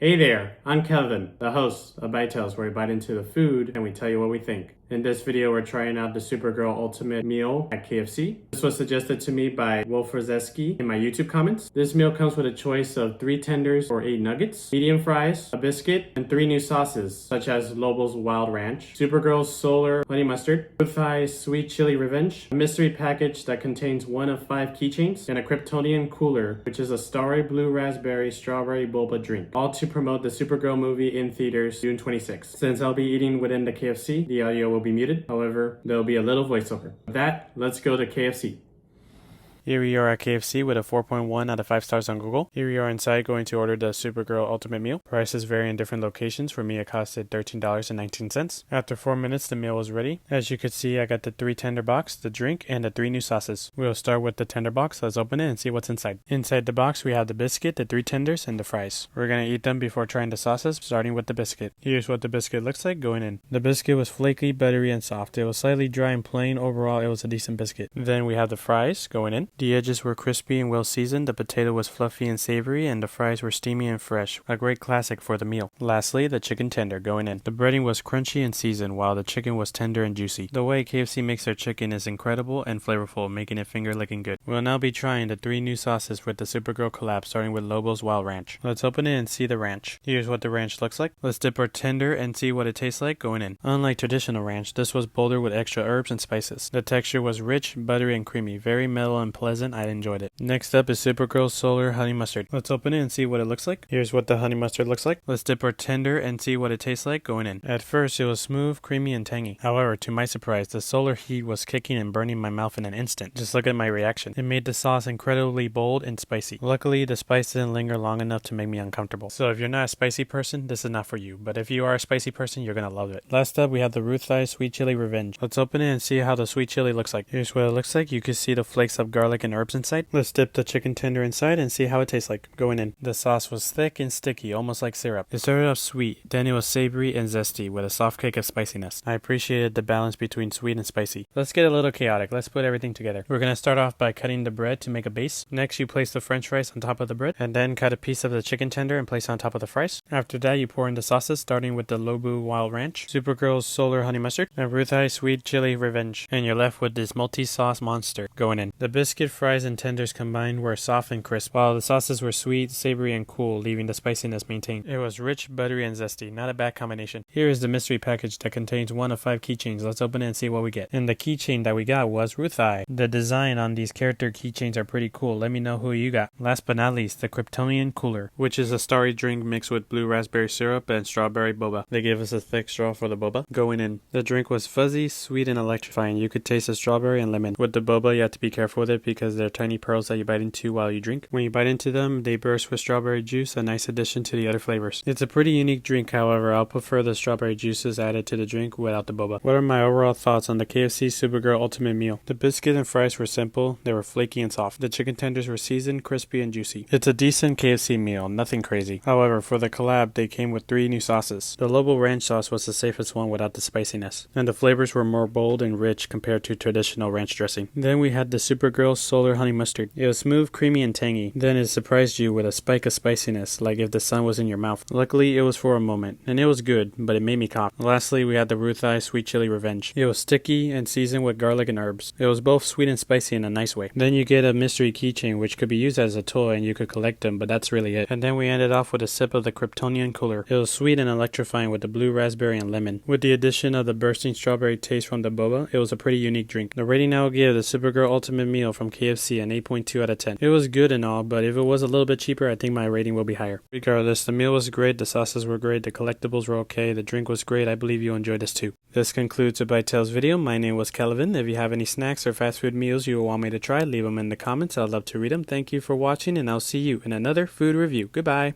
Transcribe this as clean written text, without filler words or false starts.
Hey there, I'm Kelvin, the host of Bitetells, where we bite into the food and we tell you what we think. In this video, we're trying out the Supergirl Ultimate Meal at KFC. This was suggested to me by Wolferzeski in my YouTube comments. This meal comes with a choice of 3 tenders or 8 nuggets, medium fries, a biscuit, and 3 new sauces, such as Lobo's Wild Ranch, Supergirl's Solar Honey Mustard, Ruthye's Sweet Chili Revenge, a mystery package that contains 1 of 5 keychains, and a Kryptonian Kooler, which is a starry blue raspberry strawberry boba drink, all to promote the Supergirl movie in theaters June 26th. Since I'll be eating within the KFC, the audio will be muted. However, there'll be a little voiceover. With that, let's go to KFC. Here we are at KFC with a 4.1 out of 5 stars on Google. Here we are inside going to order the Supergirl Ultimate Meal. Prices vary in different locations. For me, it costed $13.19. After 4 minutes, the meal was ready. As you can see, I got the 3 tender box, the drink, and the 3 new sauces. We'll start with the tender box. Let's open it and see what's inside. Inside the box, we have the biscuit, the 3 tenders, and the fries. We're going to eat them before trying the sauces, starting with the biscuit. Here's what the biscuit looks like going in. The biscuit was flaky, buttery, and soft. It was slightly dry and plain. Overall, it was a decent biscuit. Then we have the fries going in. The edges were crispy and well seasoned, the potato was fluffy and savory, and the fries were steamy and fresh. A great classic for the meal. Lastly, the chicken tender going in. The breading was crunchy and seasoned, while the chicken was tender and juicy. The way KFC makes their chicken is incredible and flavorful, making it finger-licking good. We'll now be trying the 3 new sauces with the Supergirl collab, starting with Lobo's Wild Ranch. Let's open it and see the ranch. Here's what the ranch looks like. Let's dip our tender and see what it tastes like going in. Unlike traditional ranch, this was bolder with extra herbs and spices. The texture was rich, buttery, and creamy. Very mellow and pleasant. I enjoyed it. Next up is Supergirl's Solar Honey Mustard. Let's open it and see what it looks like. Here's what the honey mustard looks like. Let's dip our tender and see what it tastes like going in. At first, it was smooth, creamy, and tangy. However, to my surprise, the solar heat was kicking and burning my mouth in an instant. Just look at my reaction. It made the sauce incredibly bold and spicy. Luckily, the spice didn't linger long enough to make me uncomfortable. So if you're not a spicy person, this is not for you. But if you are a spicy person, you're gonna love it. Last up, we have the Ruthye Sweet Chili Revenge. Let's open it and see how the sweet chili looks like. Here's what it looks like. You can see the flakes of garlic and herbs inside. Let's dip the chicken tender inside and see how it tastes like going in. The sauce was thick and sticky, almost like syrup. It started off sweet, then it was savory and zesty with a soft kick of spiciness. I appreciated the balance between sweet and spicy. Let's get a little chaotic. Let's put everything together. We're gonna start off by cutting the bread to make a base. Next, you place the french fries on top of the bread, and then cut a piece of the chicken tender and place on top of the fries. After that, you pour in the sauces, starting with the Lobo Wild Ranch, Supergirl's Solar Honey Mustard, and Ruthye Sweet Chili Revenge. And you're left with this multi-sauce monster going in. The biscuit, fries, and tenders combined were soft and crisp, while the sauces were sweet, savory, and cool, leaving the spiciness maintained. It was rich, buttery, and zesty. Not a bad combination. Here is the mystery package that contains 1 of 5 keychains. Let's open it and see what we get. And the keychain that we got was Ruthye. The design on these character keychains are pretty cool. Let me know who you got. Last but not least, the Kryptonian Kooler, which is a starry drink mixed with blue raspberry syrup and strawberry boba. They gave us a thick straw for the boba going in. The drink was fuzzy, sweet, and electrifying. You could taste the strawberry and lemon. With the boba, you have to be careful with it because they're tiny pearls that you bite into while you drink. When you bite into them, they burst with strawberry juice, a nice addition to the other flavors. It's a pretty unique drink, however, I'll prefer the strawberry juices added to the drink without the boba. What are my overall thoughts on the KFC Supergirl Ultimate Meal? The biscuit and fries were simple, they were flaky and soft. The chicken tenders were seasoned, crispy, and juicy. It's a decent KFC meal, nothing crazy. However, for the collab, they came with 3 new sauces. The Lobo ranch sauce was the safest one without the spiciness, and the flavors were more bold and rich compared to traditional ranch dressing. Then we had the Supergirl Solar Honey Mustard. It was smooth, creamy, and tangy. Then it surprised you with a spike of spiciness, like if the sun was in your mouth. Luckily, it was for a moment, and it was good, but it made me cough. Lastly, we had the Ruthye Sweet Chili Revenge. It was sticky and seasoned with garlic and herbs. It was both sweet and spicy in a nice way. Then you get a mystery keychain, which could be used as a toy and you could collect them, but that's really it. And then we ended off with a sip of the Kryptonian Kooler. It was sweet and electrifying with the blue raspberry and lemon. With the addition of the bursting strawberry taste from the boba, it was a pretty unique drink. The rating I will give the Supergirl Ultimate Meal from KFC an 8.2 out of 10. It was good and all, but if it was a little bit cheaper, I think my rating will be higher. Regardless, the meal was great, the sauces were great, the collectibles were okay, the drink was great. I believe you'll enjoy this too. This concludes the Bitetells video. My name was Kelvin. If you have any snacks or fast food meals you want me to try, leave them in the comments. I'd love to read them. Thank you for watching, and I'll see you in another food review. Goodbye.